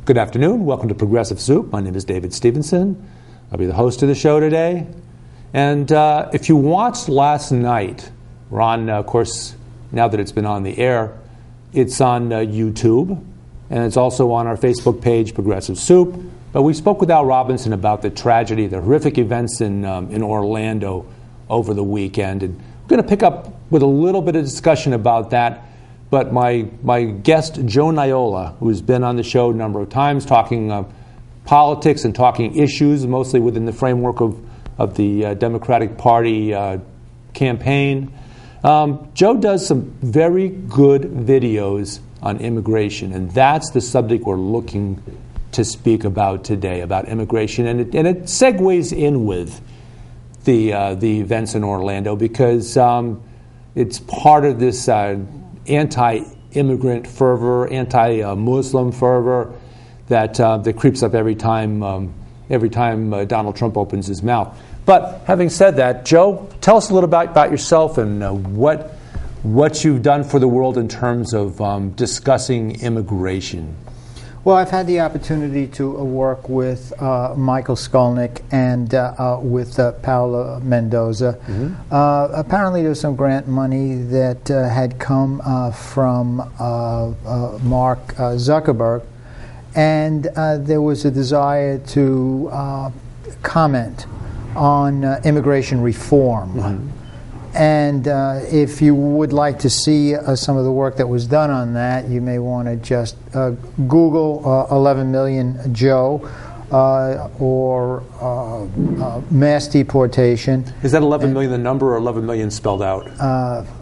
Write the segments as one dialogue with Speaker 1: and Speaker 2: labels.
Speaker 1: Good afternoon. Welcome to Progressive Soup. My name is David Stevenson. I'll be the host of the show today. And if you watched last night, we're on, of course, now that it's been on the air, it's on YouTube, and it's also on our Facebook page, Progressive Soup. But we spoke with Al Robinson about the tragedy, the horrific events in Orlando over the weekend. And we're going to pick up with a little bit of discussion about that. But my guest, Joe Niola, who's been on the show a number of times talking politics and talking issues, mostly within the framework of the Democratic Party campaign. Joe does some very good videos on immigration, and that's the subject we're looking to speak about today, about immigration. And it segues in with the events in Orlando because it's part of this anti-immigrant fervor, anti-Muslim fervor that creeps up every time Donald Trump opens his mouth. But having said that, Joe, tell us a little bit about yourself and what you've done for the world in terms of discussing immigration.
Speaker 2: Well, I've had the opportunity to work with Michael Skolnick and with Paola Mendoza. Mm-hmm. Apparently there was some grant money that had come from Mark Zuckerberg, and there was a desire to comment on immigration reform. Mm-hmm. And if you would like to see some of the work that was done on that, you may want to just Google 11 million Joe or mass deportation.
Speaker 1: Is that 11 million the number or 11 million spelled out?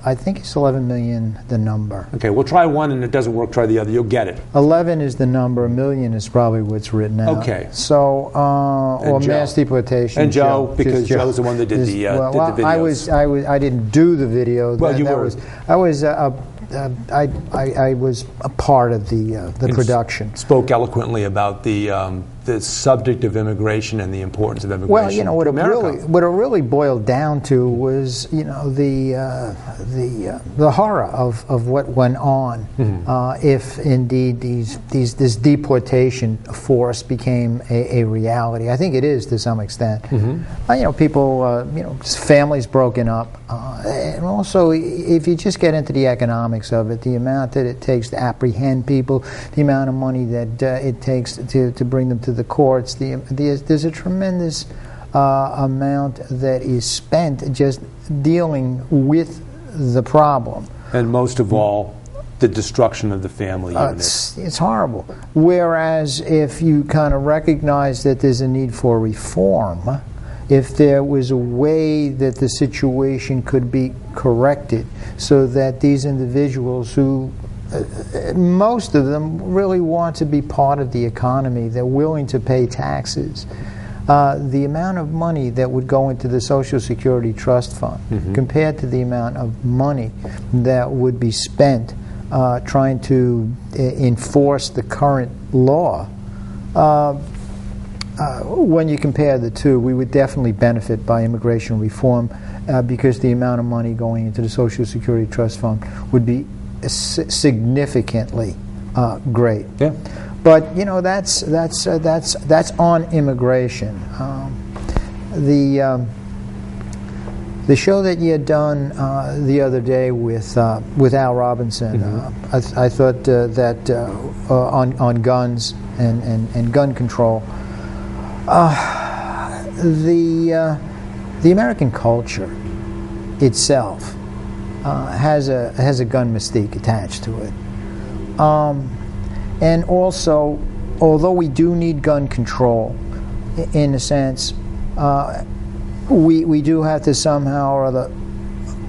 Speaker 2: I think it's 11 million the number.
Speaker 1: Okay, we'll try one and it doesn't work, try the other. You'll get it.
Speaker 2: 11 is the number, a million is probably what's written out.
Speaker 1: Okay.
Speaker 2: So, or Joe. Mass deportation.
Speaker 1: And Joe, because Joe's the one that did the videos.
Speaker 2: I didn't do the video.
Speaker 1: Well, you were.
Speaker 2: I was a part of the production.
Speaker 1: Spoke eloquently about the subject of immigration and the importance of immigration.
Speaker 2: Well, you know what it really boiled down to was the horror of what went on. Mm-hmm. If indeed this deportation force became a reality. I think it is to some extent. Mm-hmm. People, families broken up, and also if you just get into the economics of it, the amount that it takes to apprehend people, the amount of money that it takes to bring them to the courts, there's a tremendous amount that is spent just dealing with the problem.
Speaker 1: And most of all, the destruction of the family unit.
Speaker 2: It's horrible. Whereas if you kind of recognize that there's a need for reform, if there was a way that the situation could be corrected so that these individuals who most of them really want to be part of the economy, they're willing to pay taxes, the amount of money that would go into the Social Security Trust Fund mm-hmm. compared to the amount of money that would be spent trying to enforce the current law, when you compare the two, we would definitely benefit by immigration reform because the amount of money going into the Social Security Trust Fund would be significantly great.
Speaker 1: Yeah.
Speaker 2: But that's on immigration. The show that you had done the other day with Al Robinson, mm-hmm. I thought that on guns and gun control, the American culture itself has a gun mystique attached to it, and also, although we do need gun control, in a sense, we do have to somehow or other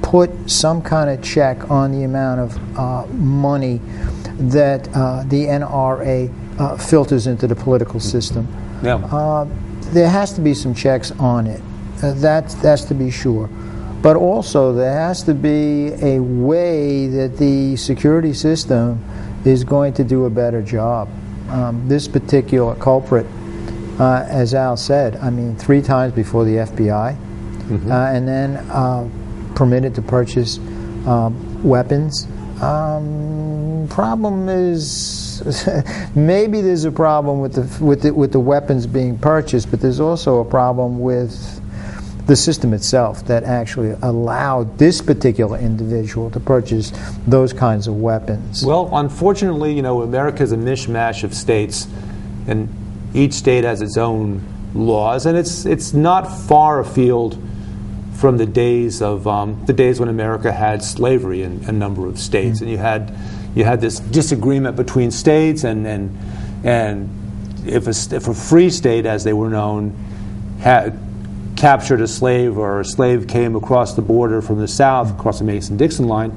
Speaker 2: put some kind of check on the amount of money that the NRA filters into the political system.
Speaker 1: Yeah.
Speaker 2: There has to be some checks on it. That's to be sure. But also there has to be a way that the security system is going to do a better job. This particular culprit, as Al said, 3 times before the FBI, mm-hmm. And then permitted to purchase weapons. Problem is maybe there's a problem with the weapons being purchased, but there's also a problem with the system itself that actually allowed this particular individual to purchase those kinds of weapons.
Speaker 1: Well, unfortunately, America is a mishmash of states, and each state has its own laws, and it's not far afield from the days when America had slavery in a number of states, and you had this disagreement between states, and if a free state, as they were known, had captured a slave, or a slave came across the border from the south, across the Mason-Dixon line,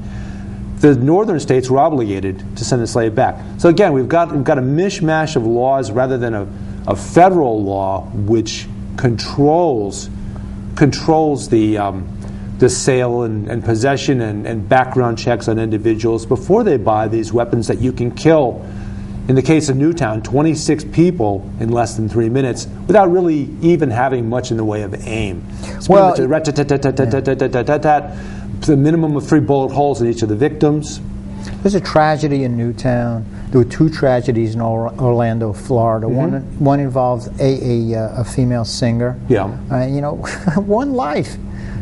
Speaker 1: the northern states were obligated to send the slave back. So again, we've got a mishmash of laws rather than a federal law which controls the sale and possession and background checks on individuals before they buy these weapons that you can kill. In the case of Newtown, 26 people in less than 3 minutes without really even having much in the way of aim.
Speaker 2: Well,
Speaker 1: the minimum of 3 bullet holes in each of the victims.
Speaker 2: There's a tragedy in Newtown. There were 2 tragedies in Orlando, Florida.
Speaker 1: Mm-hmm.
Speaker 2: One involved a female singer.
Speaker 1: Yeah.
Speaker 2: One life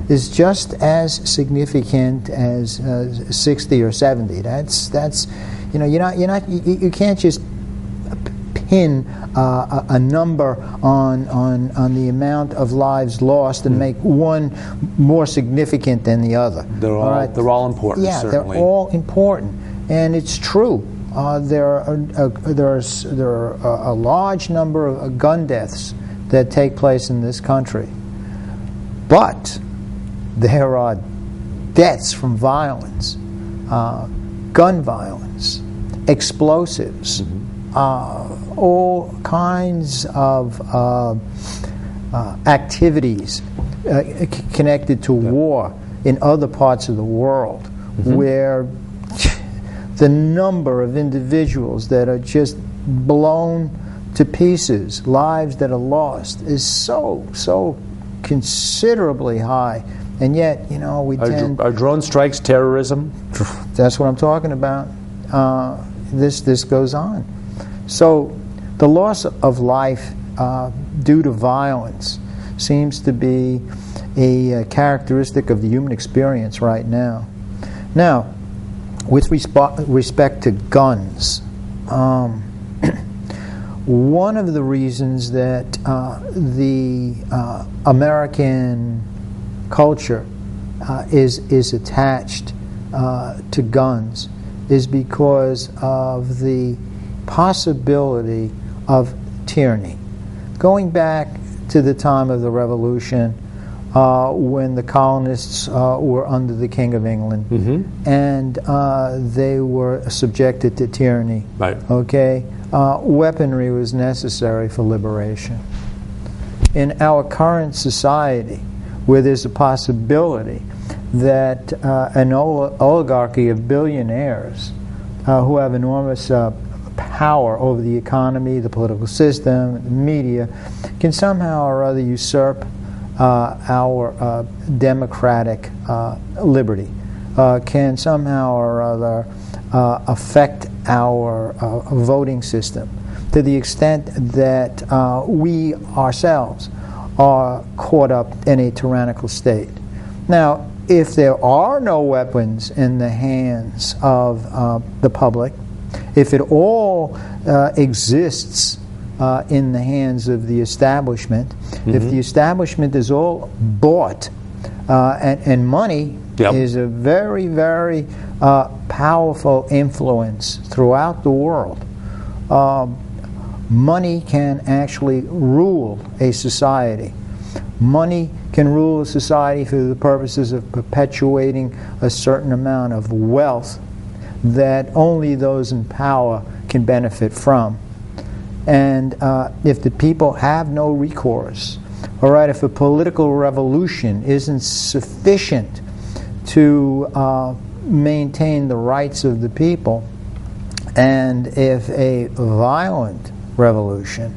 Speaker 2: is just as significant as 60 or 70. That's you can't just pin a number on the amount of lives lost and make one more significant than the other.
Speaker 1: They're all important.
Speaker 2: Yeah,
Speaker 1: certainly.
Speaker 2: They're all important, and it's true. There are a large number of gun deaths that take place in this country, but there are deaths from violence, gun violence, explosives, all kinds of activities connected to war in other parts of the world, where the number of individuals that are just blown to pieces, lives that are lost, is so considerably high. And yet,
Speaker 1: Are drone strikes terrorism?
Speaker 2: That's what I'm talking about. This goes on. So the loss of life due to violence seems to be a characteristic of the human experience right now. Now, with respect to guns, one of the reasons that the American culture is attached to guns is because of the possibility of tyranny. Going back to the time of the Revolution, when the colonists were under the King of England, and they were subjected to tyranny.
Speaker 1: Right.
Speaker 2: Okay, weaponry was necessary for liberation. In our current society, where there's a possibility that an oligarchy of billionaires who have enormous power over the economy, the political system, the media, can somehow or other usurp our democratic liberty, can somehow or other affect our voting system to the extent that we ourselves are caught up in a tyrannical state. Now, if there are no weapons in the hands of the public, if it all exists in the hands of the establishment, if the establishment is all bought, and money is a very, very powerful influence throughout the world, money can actually rule a society. Money can rule a society for the purposes of perpetuating a certain amount of wealth that only those in power can benefit from. And if the people have no recourse, all right, if a political revolution isn't sufficient to maintain the rights of the people, and if a violent revolution,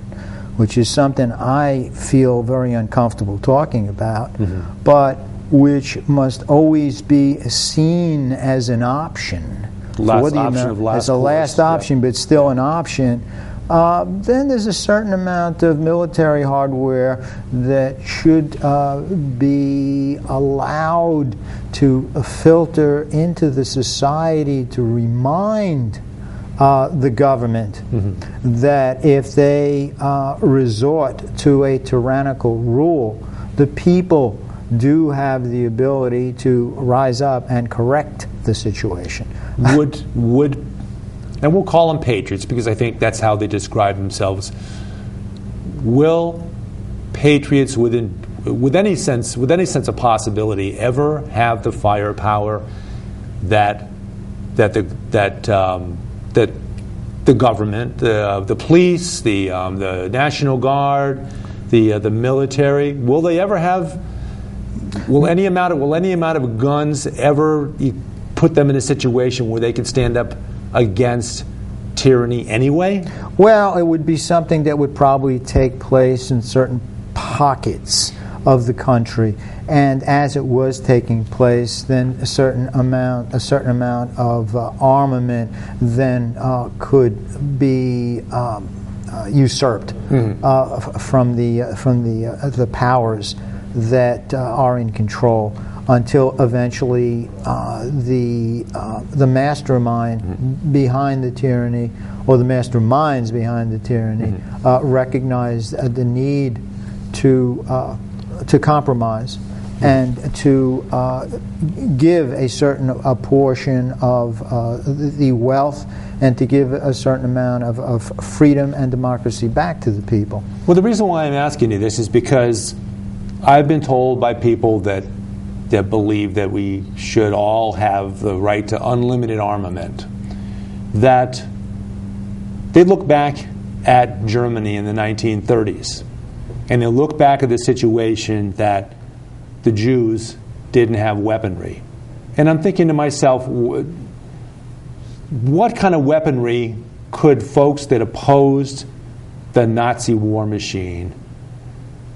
Speaker 2: which is something I feel very uncomfortable talking about, but which must always be seen as an option
Speaker 1: Last option of last
Speaker 2: as a last
Speaker 1: course,
Speaker 2: option, but still an option. Then there's a certain amount of military hardware that should be allowed to filter into the society to remind the government that if they resort to a tyrannical rule, the people do have the ability to rise up and correct the situation.
Speaker 1: And we'll call them patriots because I think that's how they describe themselves. Will patriots with any sense of possibility ever have the firepower that the government, the police, the National Guard, the military, will they ever have? Will any amount of guns ever put them in a situation where they can stand up against tyranny anyway?
Speaker 2: Well, it would be something that would probably take place in certain pockets of the country, and as it was taking place, then a certain amount of armament then could be usurped from the powers that are in control, until eventually the mastermind behind the tyranny, or the masterminds behind the tyranny, recognized the need to compromise and to give a portion of the wealth, and to give a certain amount of freedom and democracy back to the people.
Speaker 1: Well, the reason why I'm asking you this is because I've been told by people that believe that we should all have the right to unlimited armament, that they look back at Germany in the 1930s, and they look back at the situation that the Jews didn't have weaponry. And I'm thinking to myself, what kind of weaponry could folks that opposed the Nazi war machine,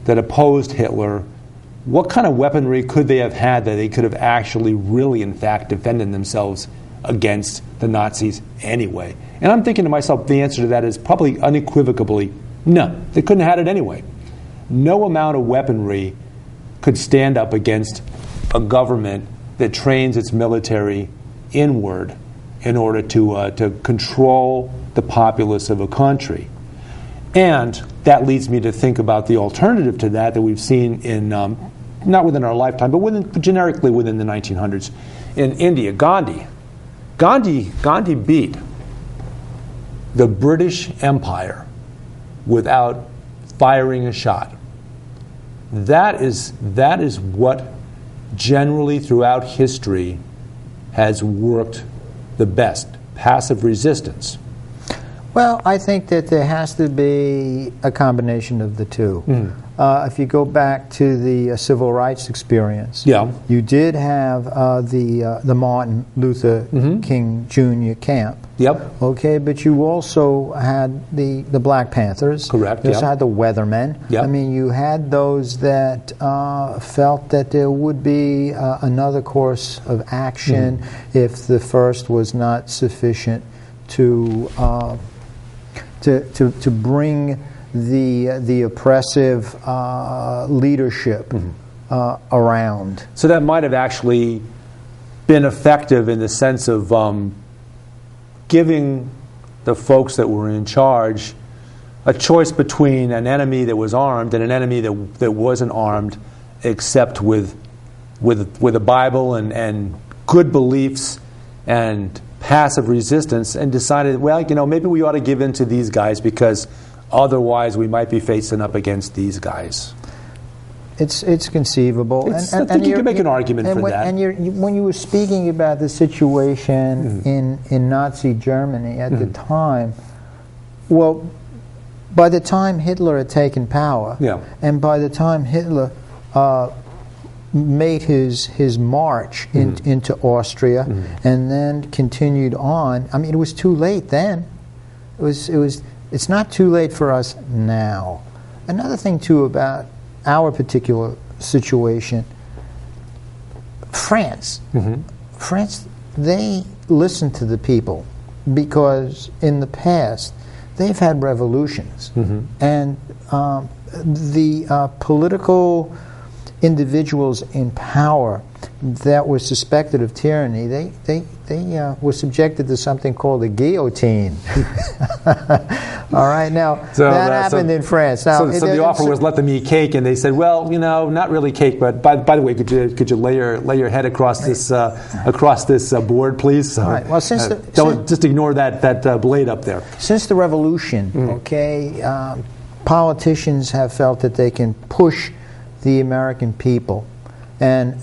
Speaker 1: that opposed Hitler, what kind of weaponry could they have had that they could have actually really, in fact, defended themselves against the Nazis anyway? And I'm thinking to myself, the answer to that is probably unequivocally no. They couldn't have had it anyway. No amount of weaponry could stand up against a government that trains its military inward in order to control the populace of a country. And that leads me to think about the alternative to that we've seen in, not within our lifetime, but generically within the 1900s. In India, Gandhi beat the British Empire without firing a shot. That is what generally throughout history has worked the best, passive resistance.
Speaker 2: Well, I think that there has to be a combination of the two. If you go back to the civil rights experience, you did have the Martin Luther King Jr. camp. Okay, but you also had the Black Panthers.
Speaker 1: Correct.
Speaker 2: You also had the Weathermen. I mean, you had those that felt that there would be another course of action if the first was not sufficient to bring the oppressive leadership around.
Speaker 1: So that might have actually been effective in the sense of giving the folks that were in charge a choice between an enemy that was armed and an enemy that wasn't armed, except with a Bible and good beliefs and passive resistance, and decided, well, maybe we ought to give in to these guys because otherwise we might be facing up against these guys.
Speaker 2: It's conceivable.
Speaker 1: I think you can make an argument for that.
Speaker 2: And when you were speaking about the situation in Nazi Germany at the time, well, by the time Hitler had taken power, and by the time Hitler made his march into Austria and then continued on, I mean, it was too late then. It's not too late for us now. Another thing too about our particular situation, France they listen to the people because in the past they've had revolutions, and the political individuals in power that were suspected of tyranny, they were subjected to something called a guillotine. All right, now that happened in France. Now,
Speaker 1: so the offer was let them eat cake, and they said, "Well, not really cake, but by the way, could you lay your head across this board, please?" So,
Speaker 2: all right. Well,
Speaker 1: just ignore that blade up there.
Speaker 2: Since the revolution, politicians have felt that they can push the American people, and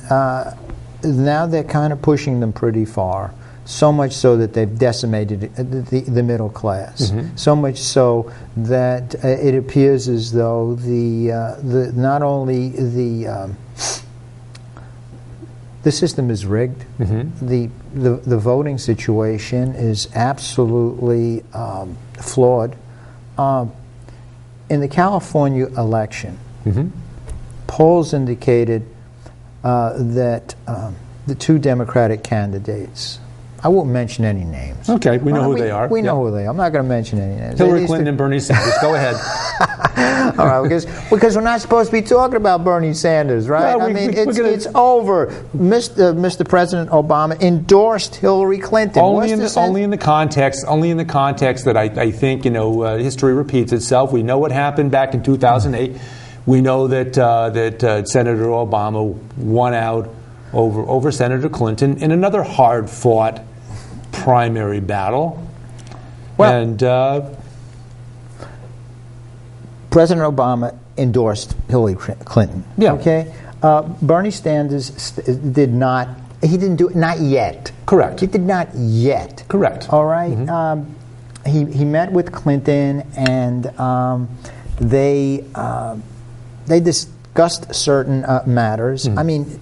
Speaker 2: now they're kind of pushing them pretty far. So much so that they've decimated the middle class. So much so that it appears as though not only the system is rigged, the voting situation is absolutely flawed. In the California election, polls indicated that the two Democratic candidates, I won't mention any names.
Speaker 1: Okay, we know who they are.
Speaker 2: We know who they are. I'm not going to mention any names.
Speaker 1: Hillary Clinton and Bernie Sanders. Go ahead.
Speaker 2: All right, because we're not supposed to be talking about Bernie Sanders, right?
Speaker 1: Well,
Speaker 2: it's over. Mr. President Obama endorsed Hillary Clinton.
Speaker 1: Only in the context that I think history repeats itself. We know what happened back in 2008. We know that Senator Obama won out over Senator Clinton in another hard-fought primary battle.
Speaker 2: Well,
Speaker 1: and
Speaker 2: President Obama endorsed Hillary Clinton.
Speaker 1: Yeah.
Speaker 2: Okay. Bernie Sanders did not. He didn't do it. Not yet.
Speaker 1: Correct.
Speaker 2: He did not yet.
Speaker 1: Correct.
Speaker 2: All right. He met with Clinton, and they discussed certain matters. I mean,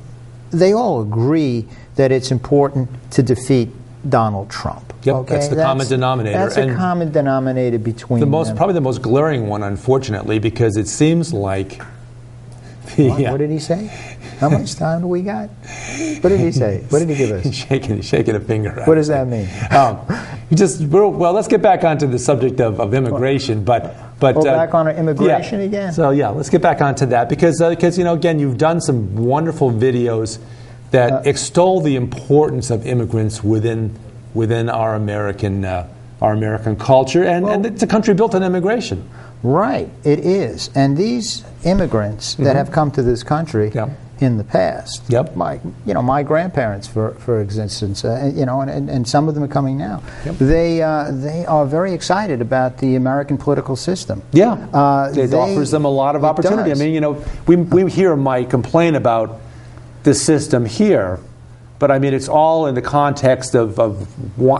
Speaker 2: they all agree that it's important to defeat Donald Trump.
Speaker 1: Yep,
Speaker 2: okay?
Speaker 1: that's the common denominator.
Speaker 2: That's a common denominator between them.
Speaker 1: Probably the most glaring one, unfortunately, because it seems like...
Speaker 2: What did he say? How much time do we got? What did he say? What did he give us?
Speaker 1: He's shaking a finger at
Speaker 2: What does that mean?
Speaker 1: Let's get back onto the subject of immigration, but
Speaker 2: back on immigration again?
Speaker 1: So let's get back onto that because again, you've done some wonderful videos that extol the importance of immigrants within our American culture, and it's a country built on immigration.
Speaker 2: Right, it is. And these immigrants that have come to this country in the past, my grandparents, for instance, and some of them are coming now. They are very excited about the American political system.
Speaker 1: Yeah, it offers them a lot of opportunity.
Speaker 2: Does.
Speaker 1: I mean, we hear Mike complain about the system here. But I mean, it's all in the context of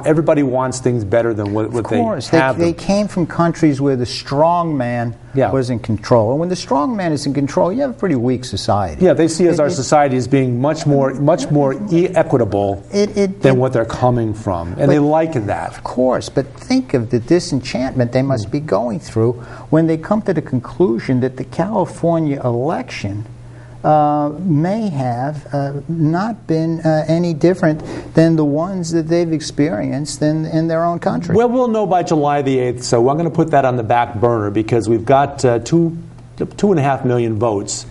Speaker 1: everybody wants things better than what they have.
Speaker 2: Of course, they came from countries where the strong man was in control, and when the strong man is in control, you have a pretty weak society.
Speaker 1: Yeah, they see our society as being much more equitable than what they're coming from, and they like that.
Speaker 2: Of course, but think of the disenchantment they must be going through when they come to the conclusion that the California election may have not been any different than the ones that they've experienced in their own country.
Speaker 1: Well, we'll know by July the 8th, so I'm going to put that on the back burner because we've got 2.5 million votes.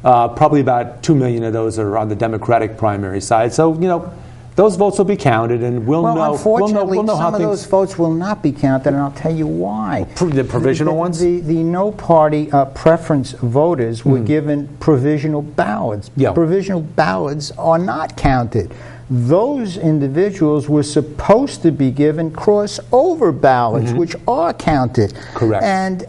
Speaker 1: Probably about 2 million of those are on the Democratic primary side. So, those votes will be counted, and we'll know.
Speaker 2: Unfortunately,
Speaker 1: we'll know
Speaker 2: some of those votes will not be counted, and I'll tell you why.
Speaker 1: The provisional ones?
Speaker 2: The no-party preference voters were given provisional ballots.
Speaker 1: Yeah.
Speaker 2: Provisional ballots are not counted. Those individuals were supposed to be given crossover ballots, which are counted.
Speaker 1: Correct.
Speaker 2: And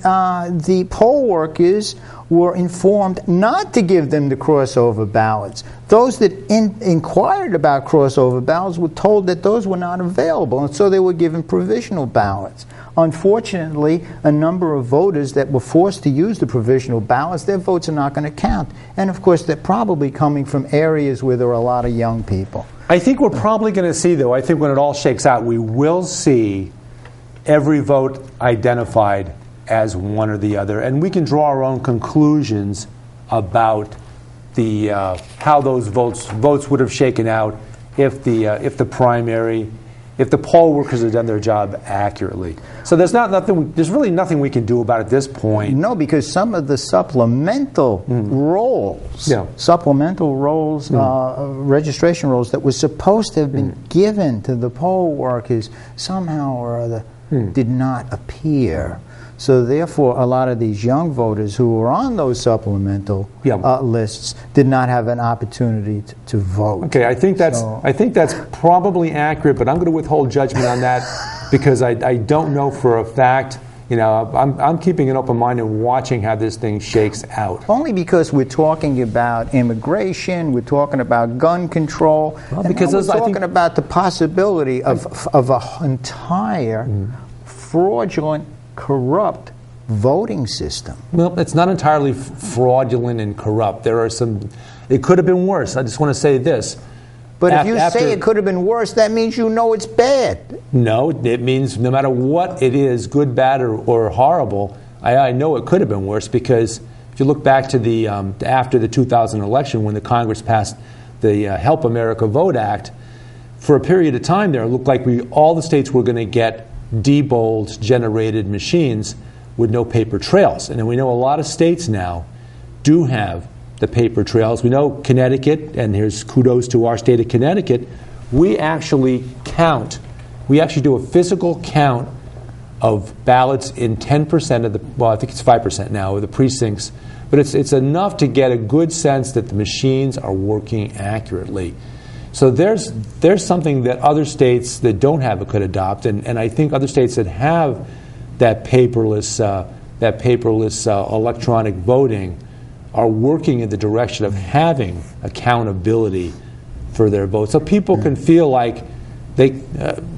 Speaker 2: the poll workers were informed not to give them the crossover ballots. Those that inquired about crossover ballots were told that those were not available, and so they were given provisional ballots. Unfortunately, a number of voters that were forced to use the provisional ballots, their votes are not going to count. And of course, they're probably coming from areas where there are a lot of young people.
Speaker 1: I think we're probably going to see, though, I think when it all shakes out, we will see every vote identified as one or the other, and we can draw our own conclusions about the how those votes would have shaken out if the primary, if the poll workers have done their job accurately. So there's really nothing we can do about it at this point.
Speaker 2: No, because some of the supplemental roles, registration roles that were supposed to have been given to the poll workers somehow or other did not appear. So therefore, a lot of these young voters who were on those supplemental lists did not have an opportunity to vote.
Speaker 1: Okay, I think that's probably accurate, but I'm going to withhold judgment on that because I don't know for a fact. You know, I'm keeping an open mind and watching how this thing shakes out.
Speaker 2: Only because we're talking about immigration, we're talking about gun control, and because we're talking about the possibility of an entire fraudulent, corrupt voting system.
Speaker 1: Well, it's not entirely fraudulent and corrupt. There are some. It could have been worse. I just want to say this.
Speaker 2: But if you say it could have been worse, that means you know it's bad.
Speaker 1: No, it means no matter what it is, good, bad, or horrible, I know it could have been worse because if you look back to the after the 2000 election when the Congress passed the Help America Vote Act, for a period of time there, it looked like all the states were going to get debold generated machines with no paper trails. And we know a lot of states now do have the paper trails. We know Connecticut, and here's kudos to our state of Connecticut, we actually count. We actually do a physical count of ballots in 10% of the, well, I think it's 5% now, of the precincts. But it's enough to get a good sense that the machines are working accurately. So there's something that other states that don't have it could adopt, and I think other states that have that paperless electronic voting are working in the direction of having accountability for their votes, so people can feel like they.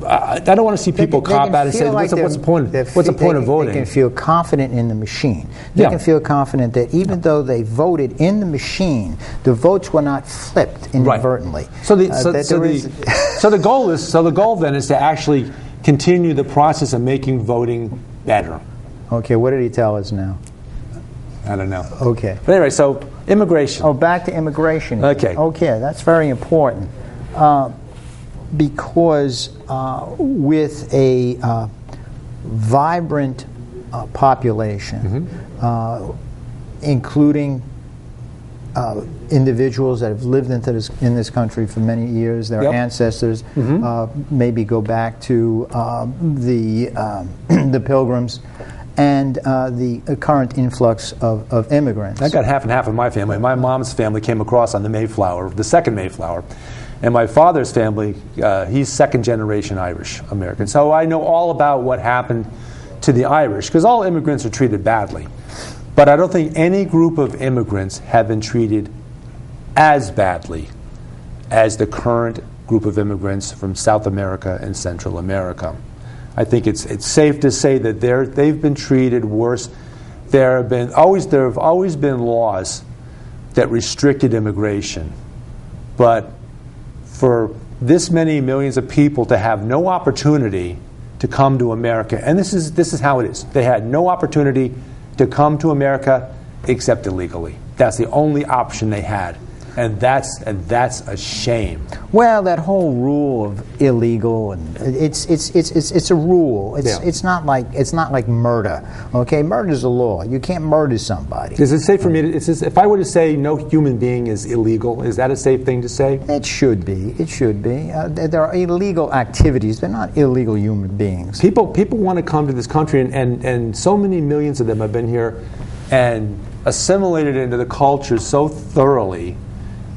Speaker 1: I don't want to see people cop out and say, "What's the point? What's the point of voting?"
Speaker 2: They can feel confident in the machine. They can feel confident that even though they voted in the machine, the votes were not flipped inadvertently.
Speaker 1: Right. So the goal then is to actually continue the process of making voting better.
Speaker 2: Okay, what did he tell us now?
Speaker 1: I don't know.
Speaker 2: Okay.
Speaker 1: But anyway, so immigration.
Speaker 2: Oh, back to immigration.
Speaker 1: Okay.
Speaker 2: Okay, that's very important. Because with a vibrant population, including individuals that have lived in this country for many years, their ancestors maybe go back to the Pilgrims, and the current influx of immigrants.
Speaker 1: I got half and half of my family. My mom's family came across on the Mayflower, the second Mayflower. And my father's family, he's second-generation Irish American. So I know all about what happened to the Irish, because all immigrants are treated badly. But I don't think any group of immigrants have been treated as badly as the current group of immigrants from South America and Central America. I think it's safe to say that they've been treated worse. There have always been laws that restricted immigration, but for this many millions of people to have no opportunity to come to America, and this is how it is. They had no opportunity to come to America except illegally. That's the only option they had. And that's a shame.
Speaker 2: Well, that whole rule of illegal, and it's a rule. It's not like murder. Okay, murder is a law. You can't murder somebody.
Speaker 1: Is it safe for me to? If I were to say no human being is illegal, is that a safe thing to say?
Speaker 2: It should be. It should be. There are illegal activities. They're not illegal human beings.
Speaker 1: People want to come to this country, and so many millions of them have been here and assimilated into the culture so thoroughly,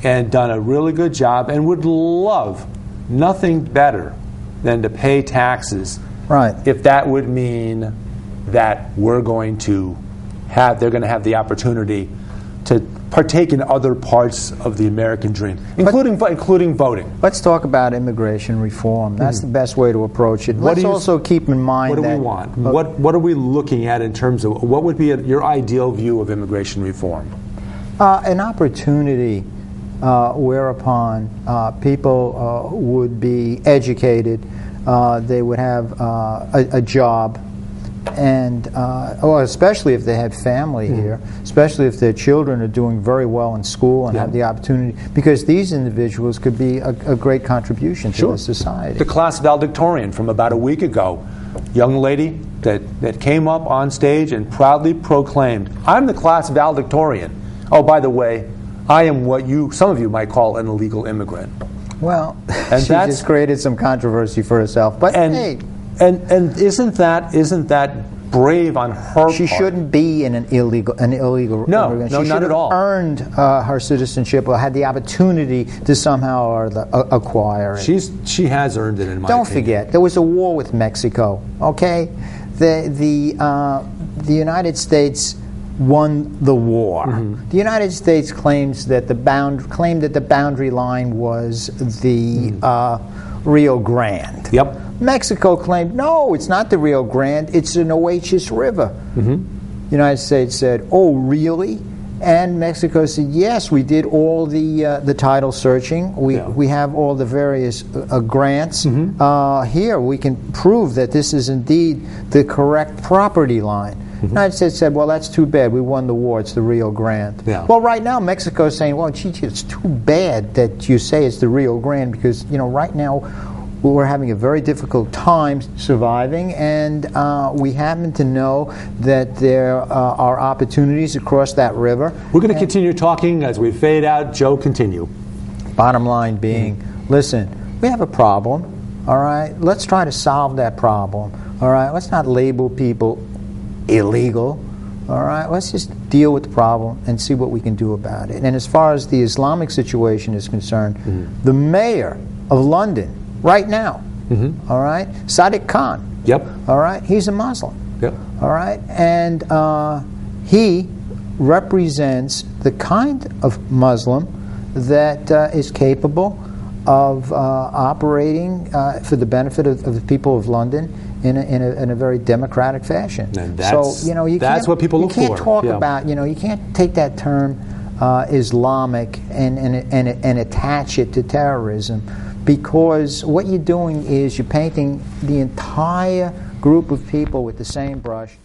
Speaker 1: and done a really good job, and would love nothing better than to pay taxes.
Speaker 2: Right.
Speaker 1: If that would mean that they're going to have the opportunity to partake in other parts of the American dream, including voting.
Speaker 2: Let's talk about immigration reform. That's the best way to approach it. Let's also keep in mind
Speaker 1: what do we want? What are we looking at in terms of what would be your ideal view of immigration reform?
Speaker 2: An opportunity whereupon people would be educated, they would have a job, especially if they had family here, especially if their children are doing very well in school and have the opportunity, because these individuals could be a great contribution to the society.
Speaker 1: The class valedictorian from about a week ago, young lady that came up on stage and proudly proclaimed, "I'm the class valedictorian. Oh, by the way, I am what some of you might call an illegal immigrant."
Speaker 2: Well, she just created some controversy for herself. But hey,
Speaker 1: and isn't that brave on her part?
Speaker 2: She shouldn't be an illegal immigrant.
Speaker 1: No,
Speaker 2: she
Speaker 1: not at all.
Speaker 2: Earned her citizenship or had the opportunity to somehow acquire it.
Speaker 1: She has earned it, in my opinion.
Speaker 2: Don't forget, there was a war with Mexico. Okay, the United States won the war. The United States claims that the boundary line was the Rio Grande.
Speaker 1: Yep.
Speaker 2: Mexico claimed, no, it's not the Rio Grande, it's an Oasis River. The United States said, oh, really? And Mexico said, yes, we did all the title searching. We have all the various grants. Here, we can prove that this is indeed the correct property line. The United States said, well, that's too bad. We won the war. It's the Rio Grande. Well, right now, Mexico is saying, well, gee, it's too bad that you say it's the Rio Grande because, right now, we're having a very difficult time surviving, and we happen to know that there are opportunities across that river.
Speaker 1: We're going to continue talking as we fade out. Joe, continue.
Speaker 2: Bottom line being, listen, we have a problem, all right? Let's try to solve that problem, all right? Let's not label people illegal, all right? Let's just deal with the problem and see what we can do about it. And as far as the Islamic situation is concerned, the mayor of London right now, all right, Sadiq Khan, all right, he's a Muslim, all right, and he represents the kind of Muslim that is capable of operating for the benefit of the people of London in a very democratic fashion.
Speaker 1: And that's,
Speaker 2: so
Speaker 1: that's what people look for.
Speaker 2: You can't talk about, you can't take that term Islamic and attach it to terrorism, because what you're doing is you're painting the entire group of people with the same brush.